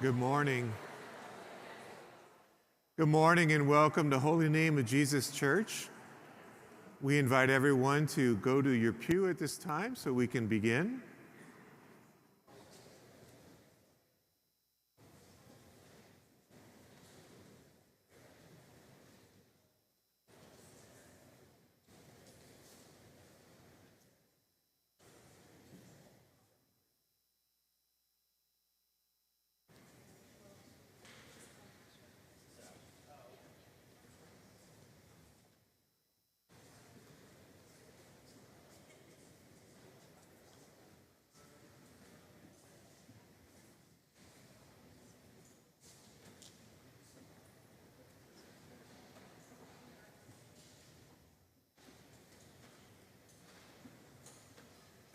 Good morning. Good morning and welcome to Holy Name of Jesus Church. We invite everyone to go to your pew at this time so we can begin.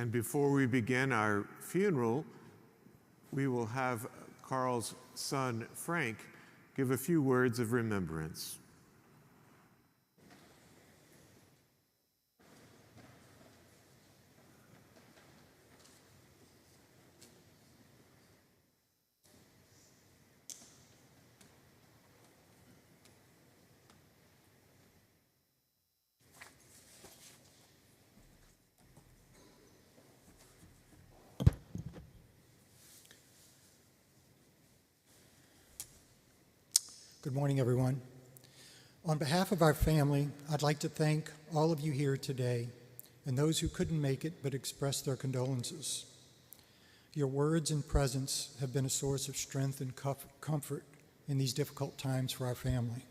And before we begin our funeral, we will have Carl's son, Frank, give a few words of remembrance. Good morning, everyone. On behalf of our family, I'd like to thank all of you here today and those who couldn't make it but expressed their condolences. Your words and presence have been a source of strength and comfort in these difficult times for our family.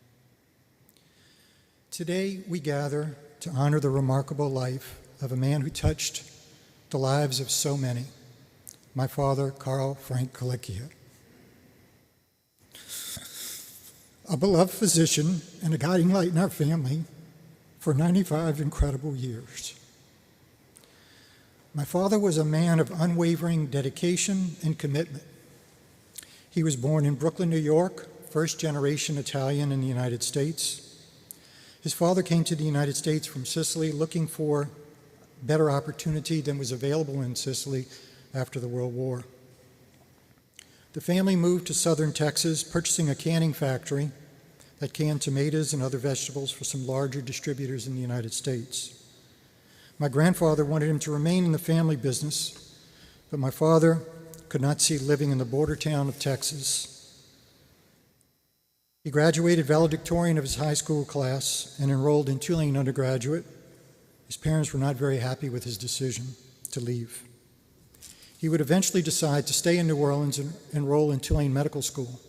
Today, we gather to honor the remarkable life of a man who touched the lives of so many, my father, Carl Frank Kalickia. A beloved physician and a guiding light in our family for 95 incredible years. My father was a man of unwavering dedication and commitment. He was born in Brooklyn, New York, first generation Italian in the United States. His father came to the United States from Sicily looking for better opportunity than was available in Sicily after the World War. The family moved to southern Texas, purchasing a canning factory that canned tomatoes and other vegetables for some larger distributors in the United States. My grandfather wanted him to remain in the family business, but my father could not see living in the border town of Texas. He graduated valedictorian of his high school class and enrolled in Tulane undergraduate. His parents were not very happy with his decision to leave. He would eventually decide to stay in New Orleans and enroll in Tulane Medical School.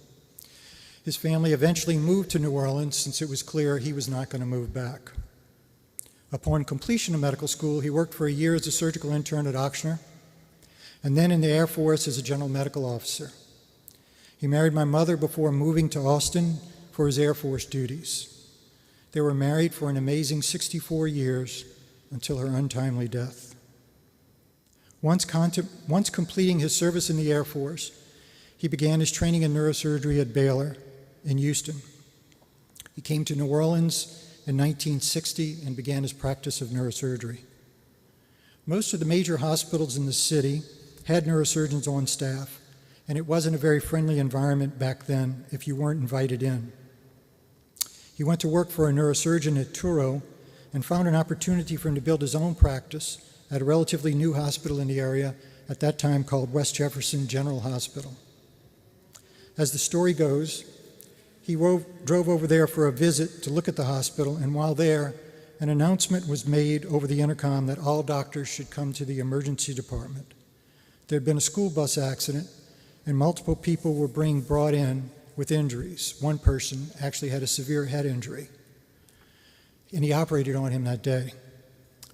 His family eventually moved to New Orleans since it was clear he was not going to move back. Upon completion of medical school, he worked for a year as a surgical intern at Ochsner, and then in the Air Force as a general medical officer. He married my mother before moving to Austin for his Air Force duties. They were married for an amazing 64 years until her untimely death. Once completing his service in the Air Force, he began his training in neurosurgery at Baylor in Houston. He came to New Orleans in 1960 and began his practice of neurosurgery. Most of the major hospitals in the city had neurosurgeons on staff, and it wasn't a very friendly environment back then if you weren't invited in. He went to work for a neurosurgeon at Truro and found an opportunity for him to build his own practice at a relatively new hospital in the area, at that time called West Jefferson General Hospital. As the story goes, he drove over there for a visit to look at the hospital, and while there, an announcement was made over the intercom that all doctors should come to the emergency department. There had been a school bus accident, and multiple people were being brought in with injuries. One person actually had a severe head injury, and he operated on him that day.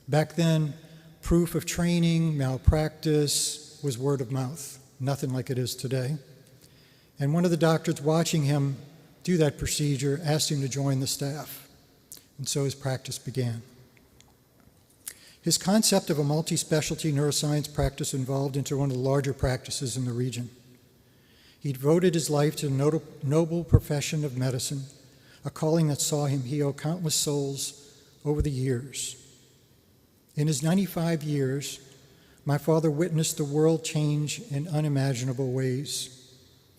Back then, proof of training, malpractice was word of mouth, nothing like it is today. And one of the doctors watching him do that procedure asked him to join the staff, and so his practice began. His concept of a multi-specialty neuroscience practice evolved into one of the larger practices in the region. He devoted his life to the noble profession of medicine, a calling that saw him heal countless souls over the years. In his 95 years, my father witnessed the world change in unimaginable ways.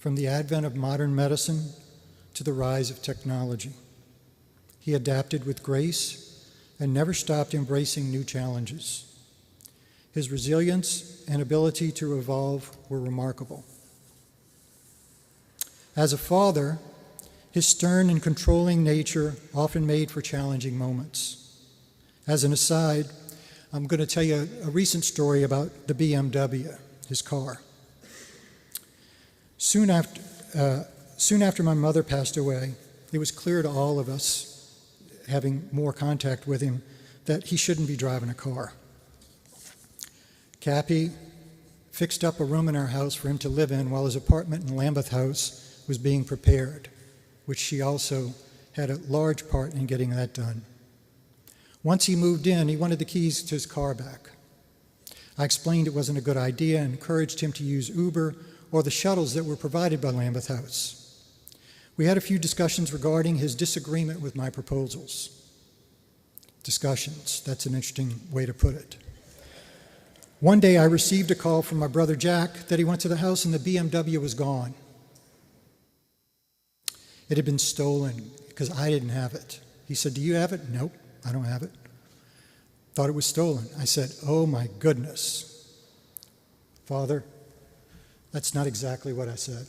from the advent of modern medicine to the rise of technology. He adapted with grace and never stopped embracing new challenges. His resilience and ability to evolve were remarkable. As a father, his stern and controlling nature often made for challenging moments. As an aside, I'm going to tell you a recent story about the BMW, his car. Soon after my mother passed away, it was clear to all of us, having more contact with him, that he shouldn't be driving a car. Cappy fixed up a room in our house for him to live in while his apartment in Lambeth House was being prepared, which she also had a large part in getting that done. Once he moved in, he wanted the keys to his car back. I explained it wasn't a good idea and encouraged him to use Uber or the shuttles that were provided by Lambeth House. We had a few discussions regarding his disagreement with my proposals. Discussions, that's an interesting way to put it. One day I received a call from my brother Jack that he went to the house and the BMW was gone. It had been stolen because I didn't have it. He said, "Do you have it?" "Nope, I don't have it." Thought it was stolen. I said, "Oh my goodness. Father, that's not exactly what I said.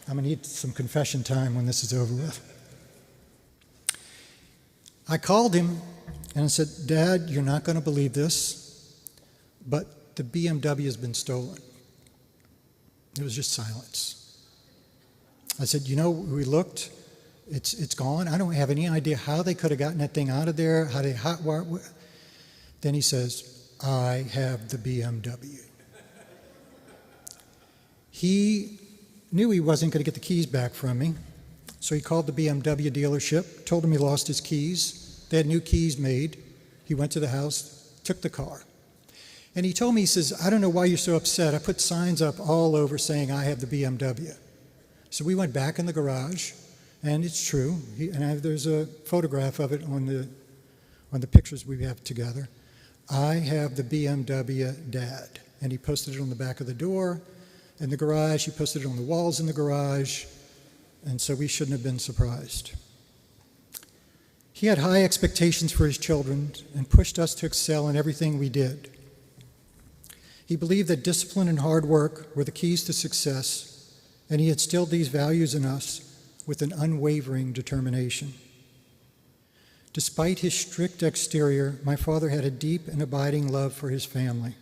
I'm going to need some confession time when this is over with." I called him and I said, "Dad, you're not going to believe this, but the BMW has been stolen." It was just silence. I said, "You know, we looked, it's gone. I don't have any idea how they could have gotten that thing out of there, how they hotwire." Then he says, "I have the BMW." He knew he wasn't going to get the keys back from me, so he called the BMW dealership, told him he lost his keys. They had new keys made. He went to the house, took the car. And he told me, he says, "I don't know why you're so upset. I put signs up all over saying I have the BMW." So we went back in the garage, and it's true. There's a photograph of it on the pictures we have together. "I have the BMW, Dad." And he posted it on the back of the door in the garage. He posted it on the walls in the garage, and so we shouldn't have been surprised. He had high expectations for his children and pushed us to excel in everything we did. He believed that discipline and hard work were the keys to success, and he instilled these values in us with an unwavering determination. Despite his strict exterior, my father had a deep and abiding love for his family.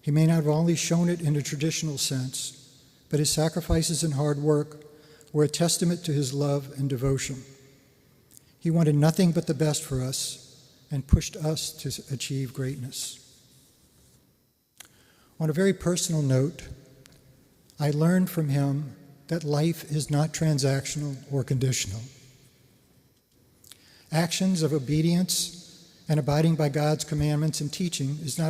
He may not have always shown it in a traditional sense, but his sacrifices and hard work were a testament to his love and devotion. He wanted nothing but the best for us and pushed us to achieve greatness. On a very personal note, I learned from him that life is not transactional or conditional. Actions of obedience and abiding by God's commandments and teaching is not